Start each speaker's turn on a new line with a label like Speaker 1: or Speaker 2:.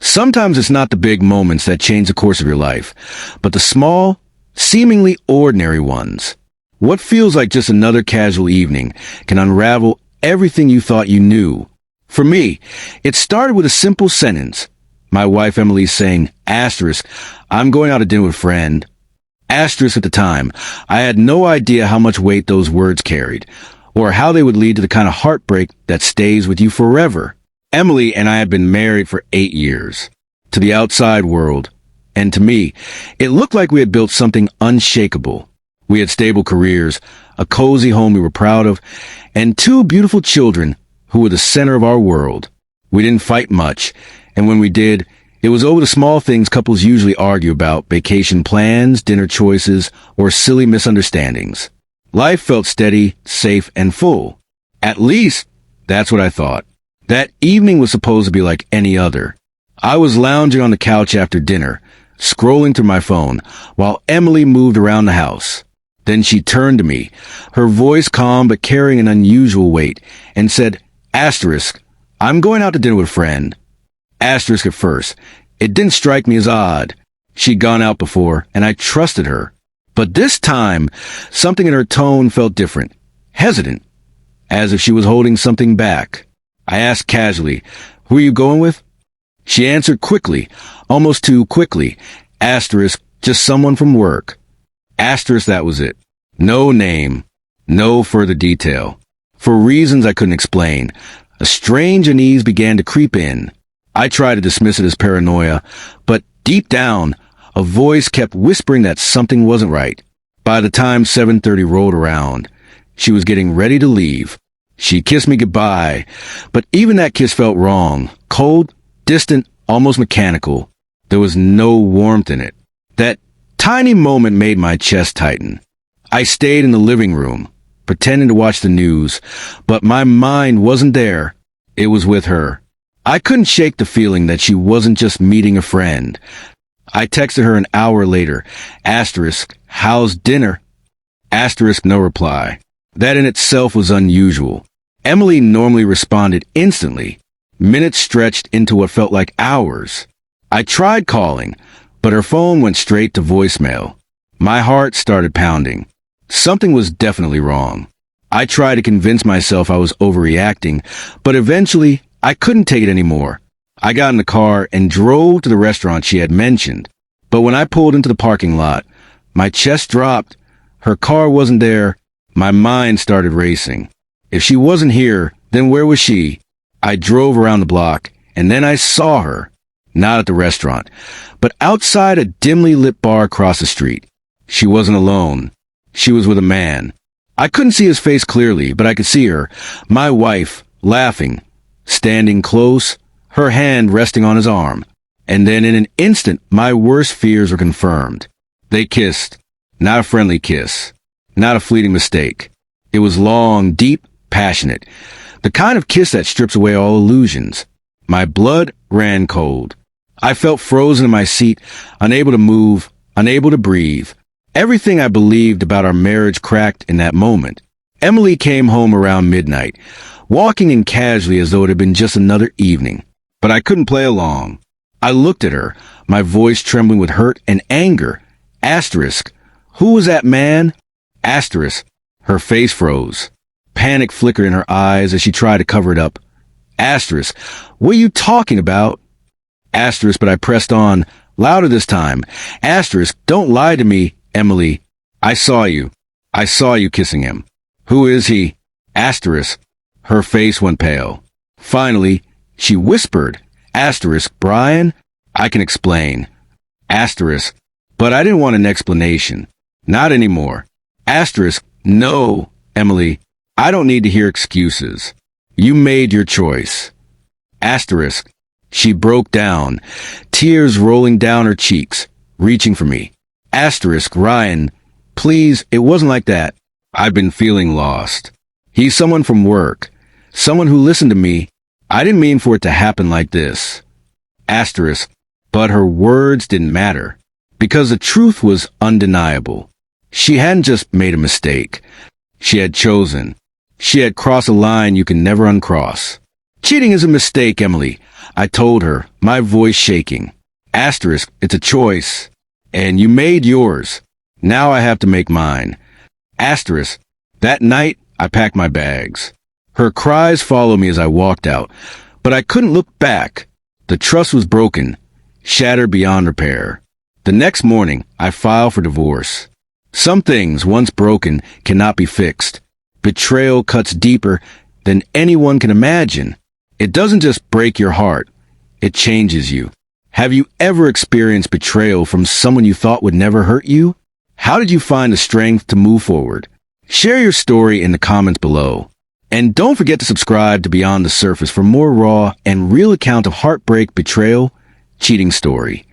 Speaker 1: Sometimes it's not the big moments that change the course of your life, but the small, seemingly ordinary ones. What feels like just another casual evening can unravel everything you thought you knew. For me, it started with a simple sentence. My wife Emily saying, asterisk, I'm going out to dinner with a friend. Asterisk at the time, I had no idea how much weight those words carried, or how they would lead to the kind of heartbreak that stays with you forever. Emily and I had been married for 8 years. To the outside world, and to me, it looked like we had built something unshakable. We had stable careers, a cozy home we were proud of, and 2 beautiful children who were the center of our world. We didn't fight much, and when we did, it was over the small things couples usually argue about: vacation plans, dinner choices, or silly misunderstandings. Life felt steady, safe, and full. At least, that's what I thought. That evening was supposed to be like any other. I was lounging on the couch after dinner, scrolling through my phone, while Emily moved around the house. Then she turned to me, her voice calm but carrying an unusual weight, and said, asterisk, I'm going out to dinner with a friend. Asterisk at first. It didn't strike me as odd. She'd gone out before, and I trusted her. But this time, something in her tone felt different, hesitant, as if she was holding something back. I asked casually, who are you going with? She answered quickly, almost too quickly, asterisk, just someone from work. Asterisk, that was it. No name, no further detail. For reasons I couldn't explain, a strange unease began to creep in. I tried to dismiss it as paranoia, but deep down, a voice kept whispering that something wasn't right. By the time 7:30 rolled around, she was getting ready to leave. She kissed me goodbye, but even that kiss felt wrong, cold, distant, almost mechanical. There was no warmth in it. That tiny moment made my chest tighten. I stayed in the living room, pretending to watch the news, but my mind wasn't there. It was with her. I couldn't shake the feeling that she wasn't just meeting a friend. I texted her an hour later, asterisk, how's dinner? Asterisk, no reply. That in itself was unusual. Emily normally responded instantly. Minutes stretched into what felt like hours. I tried calling, but her phone went straight to voicemail. My heart started pounding. Something was definitely wrong. I tried to convince myself I was overreacting, but eventually I couldn't take it anymore. I got in the car and drove to the restaurant she had mentioned. But when I pulled into the parking lot, my chest dropped. Her car wasn't there. My mind started racing. If she wasn't here, then where was she? I drove around the block, and then I saw her. Not at the restaurant, but outside a dimly lit bar across the street. She wasn't alone. She was with a man. I couldn't see his face clearly, but I could see her, my wife, laughing, standing close, her hand resting on his arm. And then in an instant, my worst fears were confirmed. They kissed. Not a friendly kiss. Not a fleeting mistake. It was long, deep, passionate. The kind of kiss that strips away all illusions. My blood ran cold. I felt frozen in my seat, unable to move, unable to breathe. Everything I believed about our marriage cracked in that moment. Emily came home around midnight, walking in casually as though it had been just another evening. But I couldn't play along. I looked at her, my voice trembling with hurt and anger. Asterisk. Who was that man? Asterisk. Her face froze. Panic flickered in her eyes as she tried to cover it up. Asterisk. What are you talking about? Asterisk, but I pressed on, louder this time. Asterisk, don't lie to me, Emily. I saw you. I saw you kissing him. Who is he? Asterisk. Her face went pale. Finally, she whispered, asterisk, Brian? I can explain. Asterisk. But I didn't want an explanation. Not anymore. Asterisk. No, Emily. I don't need to hear excuses. You made your choice. Asterisk. She broke down, tears rolling down her cheeks, reaching for me. Asterisk, Ryan, please, it wasn't like that. I've been feeling lost. He's someone from work, someone who listened to me. I didn't mean for it to happen like this. Asterisk, but her words didn't matter, because the truth was undeniable. She hadn't just made a mistake. She had chosen. She had crossed a line you can never uncross. Cheating is a mistake, Emily, I told her, my voice shaking. Asterisk, it's a choice. And you made yours. Now I have to make mine. Asterisk, that night, I packed my bags. Her cries followed me as I walked out, but I couldn't look back. The trust was broken, shattered beyond repair. The next morning, I filed for divorce. Some things, once broken, cannot be fixed. Betrayal cuts deeper than anyone can imagine. It doesn't just break your heart, it changes you. Have you ever experienced betrayal from someone you thought would never hurt you? How did you find the strength to move forward? Share your story in the comments below. And don't forget to subscribe to Beyond the Surface for more raw and real account of heartbreak, betrayal, cheating story.